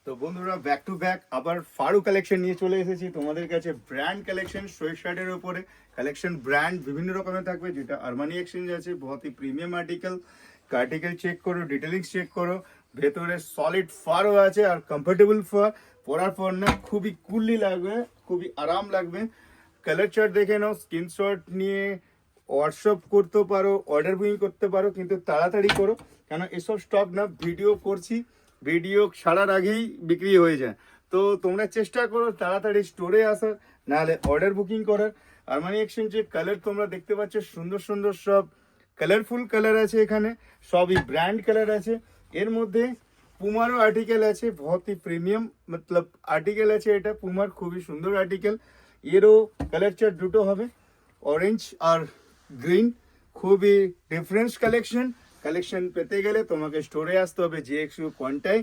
তো বন্ধুরা back to back আবার ফারু কালেকশন নিয়ে চলে এসেছি তোমাদের কাছে। ব্র্যান্ড কালেকশন সোয়েট শার্টের উপরে কালেকশন ব্র্যান্ড বিভিন্ন রকমের থাকবে, যেটা আরমানি এক্সচেঞ্জ আছে, বহুত ही প্রিমিয়াম আর্টিকেল চেক করো, ডিটেলিংস চেক করো। ভেতরে সলিড ফারও আছে আর কমফোর্টেবল ফার, পরার পর না খুবই কুলি লাগবে, খুবই আরাম লাগবে। কালার চার্ট দেখে নাও, স্ক্রিনশট নিয়ে হোয়াটসঅ্যাপ করতে পারো, অর্ডার বুকিং করতে পারো, কিন্তু তাড়াতাড়ি করো, কেন এসব স্টক না ভিডিও করছি, ভিডিও ছাড়ার আগেই বিক্রি হয়ে যায়। তো তোমরা চেষ্টা করো তাড়াতাড়ি স্টোরে আসার, নাহলে অর্ডার বুকিং করার। আরমানি এক্সচেঞ্জের কালার তোমরা দেখতে পাচ্ছ, সুন্দর সুন্দর সব কালারফুল কালার আছে এখানে, সবই ব্র্যান্ড কালার আছে। এর মধ্যে পুমারও আর্টিকেল আছে, बहुत ही প্রিমিয়াম মতলব আর্টিকেল আছে এটা, পুমার খুবই সুন্দর আর্টিকেল। এরও কালার চার্ট দুটো হবে, অরেঞ্জ আর গ্রিন, খুবই ডিফারেন্স কালেকশন পেতে গেলে তোমাকে স্টোরে আসতে হবে, জিএক্সইউ কোয়ান্টায়।